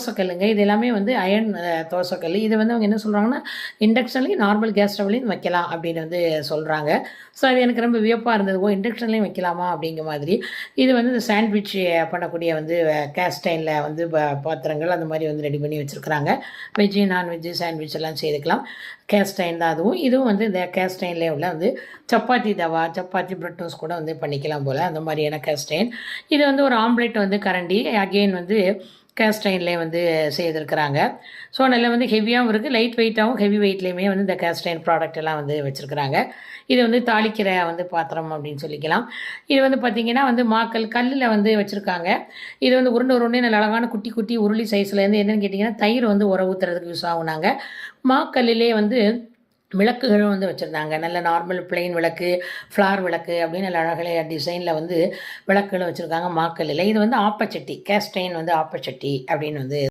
தோசைக்கல்லுங்க. இது எல்லாமே வந்து அயர்ன் தோசைக்கல். இது வந்து அவங்க என்ன சொல்கிறாங்கன்னா, இண்டக்ஷன்லேயும் நார்மல் கேஸ் ஸ்டவ்லேயும் வைக்கலாம் அப்படின்னு வந்து சொல்கிறாங்க. ஸோ அது எனக்கு ரொம்ப வியப்பாக இருந்தது. ஓ! இண்டக்ஷன்லேயும் வைக்கலாமா அப்படிங்கிற மாதிரி. இது வந்து இந்த சாண்ட்விச் பண்ணக்கூடிய வந்து கேஸ்ட் அயர்னில் வந்து பாத்திரங்கள் அந்த மாதிரி வந்து ரெடி பண்ணி வச்சுருக்குறாங்க. வெஜ்ஜு, நான்வெஜ்ஜு, சாண்ட்விச் எல்லாம் செய்துக்கலாம். கேஸ்ட் அயர்ன் தான் அதுவும். இதுவும் வந்து இந்த கேஸ்ட் அயர்ன்லேயே உள்ள வந்து சப்பாத்தி தவா, சப்பாத்தி பிரெட் டோஸ்ட் கூட வந்து பண்ணிக்கலாம் போல், அந்த மாதிரியான கேஸ்ட் அயர்ன். இது வந்து ஒரு ஆம்லெட் வந்து கரண்டி அகெயின் வந்து கேஸ்ட் அயர்ன்லேயே வந்து செய்திருக்கிறாங்க. ஸோ நல்லா வந்து ஹெவியாகவும் இருக்குது, லைட் வெயிட்டாகவும் ஹெவி வெயிட்லேயுமே வந்து இந்த கேஸ்ட் அயர்ன் ப்ராடக்ட் எல்லாம் வந்து வச்சுருக்குறாங்க. இது வந்து தாளிக்கிற வந்து பாத்திரம் அப்படின்னு சொல்லிக்கலாம். இது வந்து பார்த்திங்கன்னா வந்து கல்லில் வந்து வச்சுருக்காங்க. இது வந்து உருண்டை நல்ல அழகான குட்டி குட்டி உருளி சைஸ்லேருந்து என்னென்னு கேட்டிங்கன்னா தயிர் வந்து உர ஊற்றுறதுக்கு யூஸ் ஆகுனாங்க. மாக்கல்லிலே வந்து விளக்குகளும் வந்து வச்சுருந்தாங்க. நல்ல நார்மல் பிளெயின் விளக்கு, ஃப்ளார் விளக்கு அப்படின்னு நல்ல அழகான டிசைனில் வந்து விளக்குகளும் வச்சுருக்காங்க மாக்கல்லில். இது வந்து ஆப்பச்சட்டி, கேஸ்ட் அயர்ன் வந்து ஆப்பச்சட்டி அப்படின்னு வந்து